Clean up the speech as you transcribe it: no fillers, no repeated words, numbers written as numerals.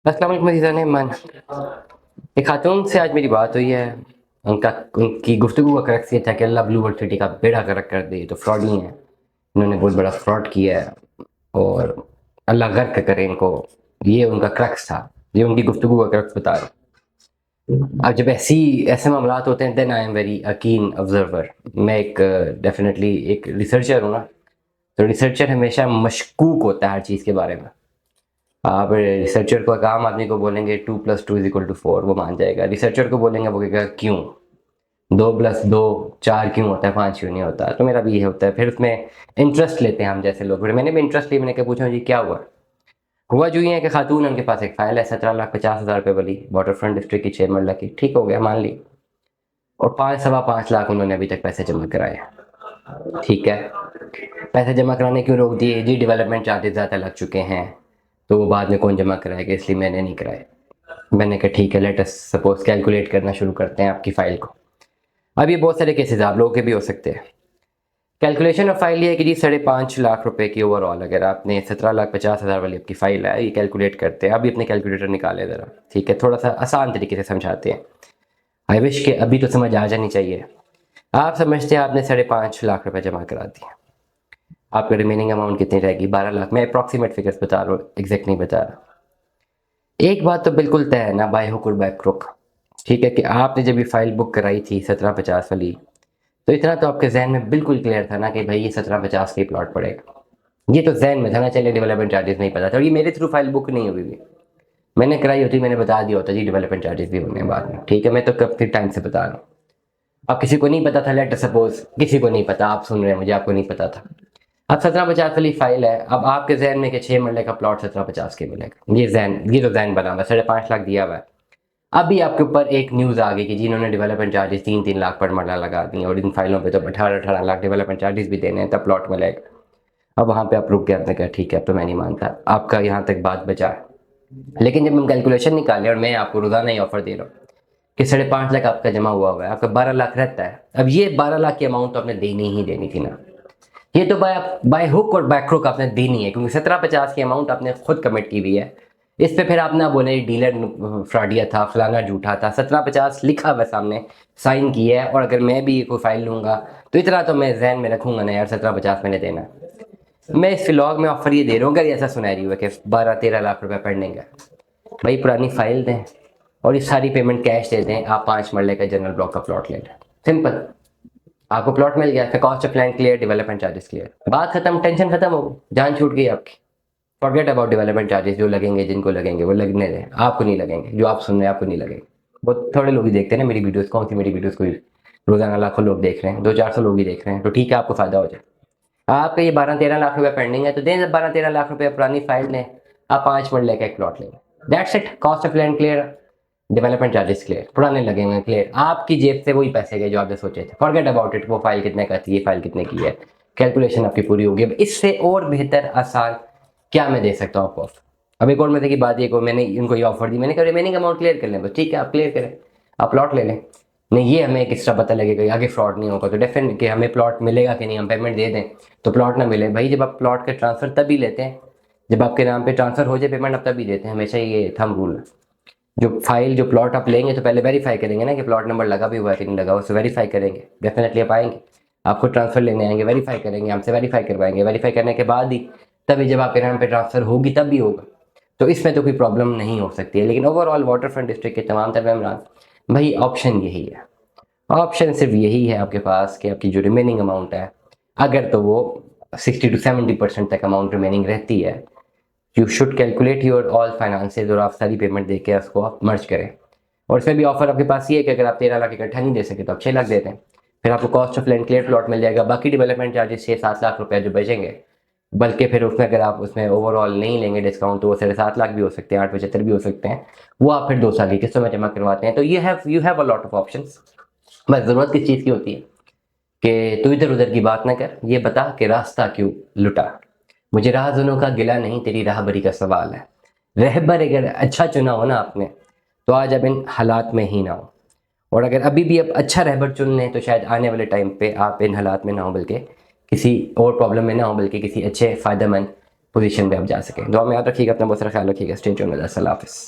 अस्सलाम वालेकुम अज़ीज़ान मन। एक खातून से आज मेरी बात हुई है। उनका उनकी गुफ्तगू का क्रक्स ये था कि अल्लाह ब्लू वर्ल्ड सिटी का बेड़ा गर्क कर दे, तो फ्रॉड नहीं है। इन्होंने बहुत बड़ा फ्रॉड किया है और अल्लाह गर्क करे इनको। ये उनका क्रक्स था। ये उनकी गुफ्तगू का क्रक्स बता रहा हूँ। अब जब ऐसे मामलात होते हैं, then I am very a keen observer. मैं एक डेफिनेटली एक रिसर्चर हूँ ना। तो रिसर्चर हमेशा मशकूक होता है हर चीज़ के बारे में। आप रिसर्चर को, काम आदमी को बोलेंगे 2+2=4, वो मान जाएगा। रिसर्चर को बोलेंगे, वो कहेगा क्यों 2+2 4 क्यों होता है, 5 क्यों नहीं होता। तो मेरा भी ये होता है। फिर उसमें इंटरेस्ट लेते हैं हम जैसे लोग। फिर मैंने भी इंटरेस्ट लिया। मैंने क्या पूछा जी क्या हुआ। हुआ जो ये है कि खातून है, उनके पास एक फाइल है 17,50,000 रुपये वाली, वाटर फ्रंट डिस्ट्रिक्ट की, 6 मरला की। ठीक हो गया, मान ली। और 5 सवा 5 लाख उन्होंने अभी तक पैसे जमा कराए। ठीक है। पैसे जमा कराने क्यों रोक दिए जी? डेवलपमेंट चार्जेस ज़्यादा लग चुके हैं, तो वो बाद में कौन जमा कराएगा, इसलिए मैंने नहीं कराए। मैंने कहा ठीक है, लेट अस सपोज कैलकुलेट करना शुरू करते हैं आपकी फ़ाइल को। अब ये बहुत सारे केसेस आप लोगों के भी हो सकते हैं। कैलकुलेशन ऑफ फाइल ये है कि जी 5.5 लाख रुपए की ओवरऑल, अगर आपने 17,50,000 वाली आपकी फ़ाइल है, ये कैलकुलेट करते हैं। अभी अपने कैलकुलेटर निकाले ज़रा, ठीक है, थोड़ा सा आसान तरीके से समझाते हैं। आई विश के अभी तो समझ आ जानी चाहिए। आप समझते हैं आपने 5.5 लाख रुपए जमा करा दिए। आपका रिमेनिंग अमाउंट कितनी रहेगी? 12 लाख। मैं अप्रॉक्सीमेट फिगर्स बता रहा हूँ, एग्जैक्ट नहीं बता रहा। एक बात तो बिल्कुल तय है ना, बाय हुक और बाय क्रुक। ठीक है कि आपने जब ये फाइल बुक कराई थी 1750 वाली, तो इतना तो आपके जहन में बिल्कुल क्लियर था ना कि भाई ये 1750 का ही प्लॉट पड़ेगा। ये तो जहन में था ना। चलिए डेवलपमेंट चार्जेस नहीं पता था, और ये मेरे थ्रू फाइल बुक नहीं हुई थी। मैंने कराई होती, मैंने बता दिया होता जी डेवलपमेंट चार्जेस भी होंगे बाद में। ठीक है, मैं तो कब फिर टाइम से बता रहा हूँ। अब किसी को नहीं पता था, लेट सपोज किसी को नहीं पता, आप सुन रहे हैं मुझे, आपको नहीं पता था। अब 1750 वाली फाइल है। अब आपके जहन में कि 6 मरले का प्लॉट 1750 के मिलेगा, ये तो जहन बना हुआ है। 5.5 लाख दिया हुआ है। अभी आपके ऊपर एक न्यूज़ आ गई कि जिन्होंने डेवलपमेंट चार्जेस 3-3 लाख पर मरला लगा दिए, और इन फाइलों पे तो 18-18 लाख डेवलपमेंट चार्जेस भी देने हैं, तब प्लॉट मिलेगा। अब वहाँ पे आप रुक गए, आपने कहा ठीक है अब तो मैं नहीं मानता। आपका यहाँ तक बात बचा है। लेकिन जब हम कैलकुलेशन निकाले, और मैं आपको रोजाना ही ऑफर दे रहा हूँ कि 5.5 लाख आपका जमा हुआ है, आपका 12 लाख रहता है। अब ये 12 लाख की अमाउंट तो आपने देनी ही देनी थी ना। ये तो बाय हुक और बाय क्रुक आपने देनी है, क्योंकि 1750 की अमाउंट आपने खुद कमिट की हुई है। इस पे फिर आप ना बोले डीलर फ्रॉडिया था, फलाना झूठा था। 1750 लिखा हुआ सामने, साइन किया है। और अगर मैं भी कोई फाइल लूंगा तो इतना तो मैं जहन में रखूंगा ना यार, 1750 मैंने देना है। मैं इस व्लॉग में ऑफर ये दे रहा हूँ, अगर ऐसा सुनहरी है कि 12-13 लाख रुपए पड़ने का, भाई पुरानी फाइल दें और ये सारी पेमेंट कैश दे दें। आप 5 मरले का जनरल ब्लॉक का प्लॉट ले लें, सिंपल। आपको प्लॉट मिल गया, फिर cost of land clear, development charges clear, बात खत्म, टेंशन खत्म हो गई, जान छूट गई आपकी। Forget about development charges. जो लगेंगे, जिनको लगेंगे वो लगने दें, आपको नहीं लगेंगे। जो आप सुन रहे हैं आपको नहीं लगेंगे। बहुत थोड़े लोग ही देखते हैं ना मेरी वीडियोस। कौन सी मेरी वीडियोस कोई रोजाना लाखों लोग देख रहे हैं, 200-400 लोग ही देख रहे हैं, तो ठीक है आपको फायदा हो जाए। आपका ये 12-13 लाख रुपए पेंडिंग है, तो दें 12-13 लाख रुपए पुरानी फाइल लें। आप 5 मरले का एक प्लॉट लें, that's it. Cost of land clear, development charges clear, पुराने लगे हुए क्लियर। आपकी जेब से वही पैसे गए जो आपने सोचे थे। फॉरगेट अबाउट इट, वो फाइल कितने का थी, ये फाइल कितने की है, कैलकुलेशन आपकी पूरी होगी। अब इससे और बेहतर आसान क्या मैं दे सकता हूँ आपको ऑफर। अब एक और मजे की बात ये को, मैंने इनको ये ऑफर दी, मैंने कहा रिमेनिंग अमाउंट क्लियर कर लें, बस ठीक है आप क्लियर करें, आप प्लॉट ले लें। नहीं, ये हमें एक एक्स्ट्रा पता लगेगा, आगे फ्रॉड नहीं होगा, तो डेफिनेट कि हमें प्लॉट मिलेगा कि नहीं, हम पेमेंट दे दें तो प्लॉट ना मिले। भाई जब आप प्लॉट के ट्रांसफर तभी लेते हैं जब आपके नाम पे ट्रांसफर हो जाए, पेमेंट आप तभी देते हैं, हमेशा ये थंब रूल है। जो प्लॉट आप लेंगे तो पहले वेरीफाई करेंगे ना कि प्लॉट नंबर लगा भी हुआ है कि नहीं लगा, उससे वेरीफाई करेंगे। डेफिनेटली आप आएंगे, आपको ट्रांसफर लेने आएंगे, वेरीफाई करेंगे, हमसे वेरीफाई करवाएंगे। वेरीफाई करने के बाद ही तभी जब आपके नाम पे ट्रांसफर होगी तब भी होगा। तो इसमें तो कोई प्रॉब्लम नहीं हो सकती है। लेकिन ओवरऑल वाटर फ्रंट डिस्ट्रिक्ट के तमाम तर मेम्बरान, भाई ऑप्शन यही है। ऑप्शन सिर्फ यही है आपके पास कि आपकी जो रिमेनिंग अमाउंट है, अगर तो वो 60 to 70% तक अमाउंट रिमेनिंग रहती है, you should calculate your all finances, और आप सारी पेमेंट दे के उसको आप मर्ज करें। और इसमें भी ऑफर आपके पास ये है कि अगर आप 13 लाख इकट्ठा नहीं दे सके तो आप 6 लाख दे दें। फिर आपको cost of land clear plot मिल जाएगा। बाकी डेवलपमेंट चार्जेस 6-7 लाख रुपए जो बचेंगे, बल्कि फिर उसमें अगर आप उसमें ओवरऑल नहीं लेंगे डिस्काउंट, तो वो 7.5 लाख भी हो सकते हैं, 8.75 भी हो सकते हैं। वो आप फिर 2 साल की किस्तों में जमा करवाते हैं। तो you have a lot of option. बस ज़रूरत किस चीज़ की होती है कि तू इधर उधर की बात ना कर, ये बता कि रास्ता क्यों लुटा। मुझे राहज़नों का गिला नहीं, तेरी राहबरी का सवाल है। रहबर अगर अच्छा चुना हो ना आपने, तो आज अब इन हालात में ही ना हो। और अगर अभी भी आप अच्छा रहबर चुन लें, तो शायद आने वाले टाइम पे आप इन हालात में ना हो, बल्कि किसी और प्रॉब्लम में ना हो, बल्कि किसी अच्छे फ़ायदेमंद पोजीशन पे आप जा सकें। दुआ में याद रखिएगा, अपना बहुत सारा ख्याल रखिएगा। Stay tuned with us. अल्लाह हाफ़िज़।